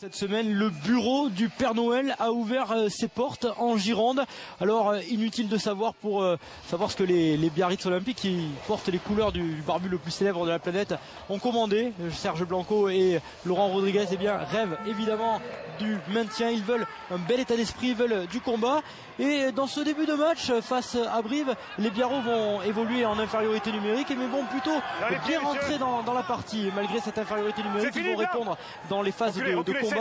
Cette semaine, le bureau du Père Noël a ouvert ses portes en Gironde. Alors, inutile de savoir pour savoir ce que les Biarritz Olympiques, qui portent les couleurs du barbu le plus célèbre de la planète, ont commandé. Serge Blanco et Laurent Rodriguez rêvent évidemment du maintien. Ils veulent un bel état d'esprit, ils veulent du combat. Et dans ce début de match face à Brive, les Biarros vont évoluer en infériorité numérique, mais vont plutôt bien rentrer dans la partie. Malgré cette infériorité numérique, ils vont répondre dans les phases de combat.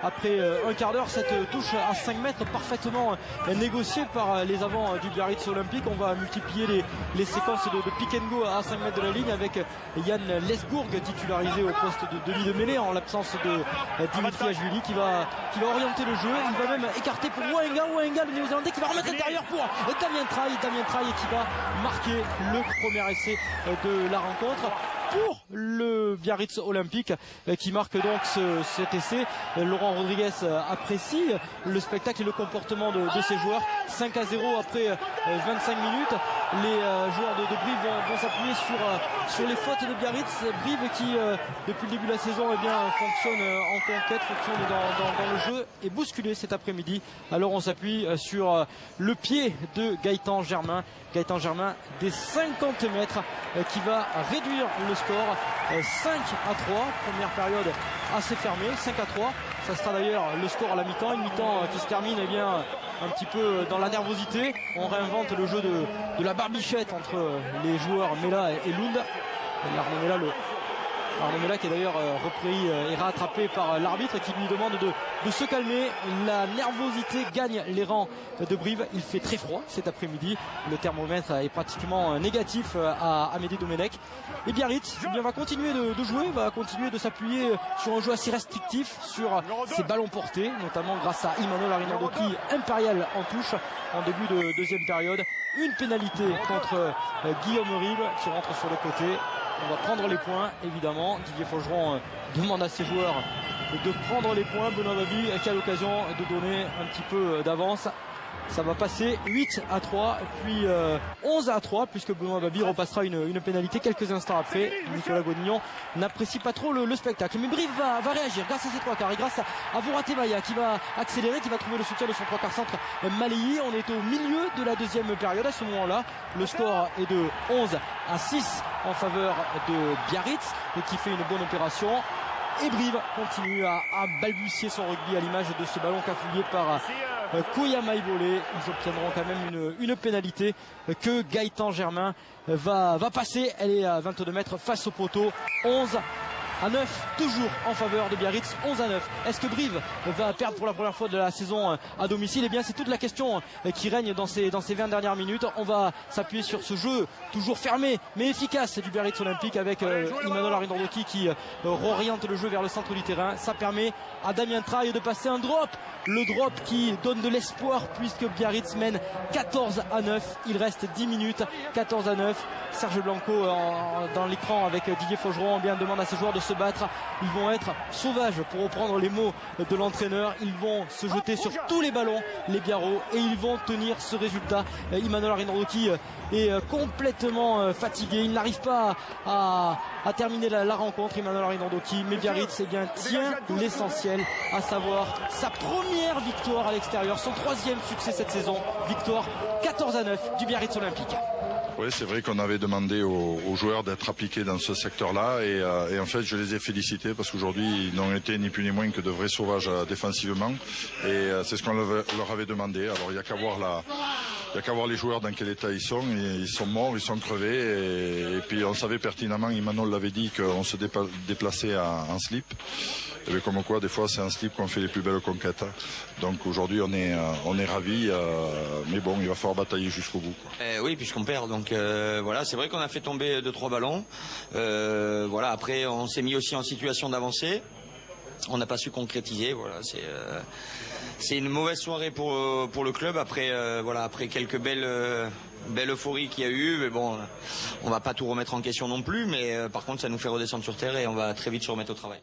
Après un quart d'heure, cette touche à 5 mètres parfaitement négociée par les avants du Biarritz Olympique. On va multiplier les séquences de pick and go à 5 mètres de la ligne avec Yann Lesbourg titularisé au poste de demi de mêlée en l'absence de Dimitri Ajvili qui va orienter le jeu. Il va même écarter pour Waenga le Néo-Zélandais qui va remettre l'intérieur pour Damien Traille qui va marquer le premier essai de la rencontre pour le Biarritz Olympique qui marque donc cet essai. Laurent Rodriguez apprécie le spectacle et le comportement de ses joueurs. 5-0 après 25 minutes. Les joueurs de Brive vont s'appuyer sur les fautes de Biarritz. Brive qui depuis le début de la saison fonctionne en conquête, fonctionne dans le jeu, et bousculé cet après-midi. Alors on s'appuie sur le pied de Gaëtan Germain des 50 mètres qui va réduire le score 5-3. Première période assez fermée, 5-3. Ça sera d'ailleurs le score à la mi-temps, une mi-temps qui se termine un petit peu dans la nervosité. On réinvente le jeu de la barbichette entre les joueurs Mella et Lund. Arnaud Mella qui est d'ailleurs repris et rattrapé par l'arbitre qui lui demande de se calmer. La nervosité gagne les rangs de Brive. Il fait très froid cet après-midi. Le thermomètre est pratiquement négatif à Amédée Domenech. Et Biarritz va continuer de jouer, va continuer de s'appuyer sur un jeu assez restrictif, sur ses ballons portés, notamment grâce à Emmanuel Arinandoki, impérial en touche en début de deuxième période. Une pénalité contre Guillaume Rive qui rentre sur le côté. On va prendre les points, évidemment. Didier Faugeron demande à ses joueurs de prendre les points. Benoît Babi qui a l'occasion de donner un petit peu d'avance. Ça va passer 8-3, puis 11-3, puisque Benoît Babi repassera une pénalité quelques instants après. Nicolas Godillon n'apprécie pas trop le spectacle. Mais Brive va réagir grâce à ses trois quarts et grâce à Voratemaya qui va accélérer, qui va trouver le soutien de son trois quarts centre Malayi. On est au milieu de la deuxième période à ce moment-là. Le score est de 11-6 en faveur de Biarritz, qui fait une bonne opération. Et Brive continue à balbutier son rugby à l'image de ce ballon cafouillé par Koyama Ibolé. Ils obtiendront quand même une pénalité que Gaëtan Germain va passer. Elle est à 22 mètres face au poteau. 11-9 toujours en faveur de Biarritz. 11-9. Est-ce que Brive va perdre pour la première fois de la saison à domicile? Eh bien c'est toute la question qui règne dans ces 20 dernières minutes. On va s'appuyer sur ce jeu toujours fermé mais efficace du Biarritz Olympique avec Emmanuel Arinandoki qui oriente le jeu vers le centre du terrain. Ça permet à Damien Traille de passer un drop. Le drop qui donne de l'espoir puisque Biarritz mène 14-9. Il reste 10 minutes. 14-9. Serge Blanco dans l'écran avec Didier Faugeron demande à ses joueurs de se battre. Ils vont être sauvages pour reprendre les mots de l'entraîneur. Ils vont se jeter sur tous les ballons, les Biarros, et ils vont tenir ce résultat. Emmanuel Arinandoki est complètement fatigué. Il n'arrive pas à terminer la rencontre, Emmanuel Arinandoki. Mais Biarritz tient l'essentiel, à savoir sa première victoire à l'extérieur, son troisième succès cette saison. Victoire 14-9 du Biarritz Olympique. Oui, c'est vrai qu'on avait demandé aux joueurs d'être appliqués dans ce secteur-là et en fait je les ai félicités parce qu'aujourd'hui ils n'ont été ni plus ni moins que de vrais sauvages défensivement et c'est ce qu'on leur avait demandé. Alors il n'y a qu'à voir les joueurs dans quel état ils sont. Ils sont morts, ils sont crevés et puis on savait pertinemment, Emmanuel l'avait dit, qu'on se déplaçait en slip. Et bien, comme quoi des fois c'est en slip qu'on fait les plus belles conquêtes. Donc aujourd'hui on est ravis, mais bon il va falloir batailler jusqu'au bout. Oui, puisqu'on perd, donc voilà, c'est vrai qu'on a fait tomber 2-3 ballons. Voilà, après on s'est mis aussi en situation d'avancer. On n'a pas su concrétiser. Voilà, c'est une mauvaise soirée pour le club après après quelques belle euphorie qu'il y a eu. Mais bon, on va pas tout remettre en question non plus. Mais par contre, ça nous fait redescendre sur terre et on va très vite se remettre au travail.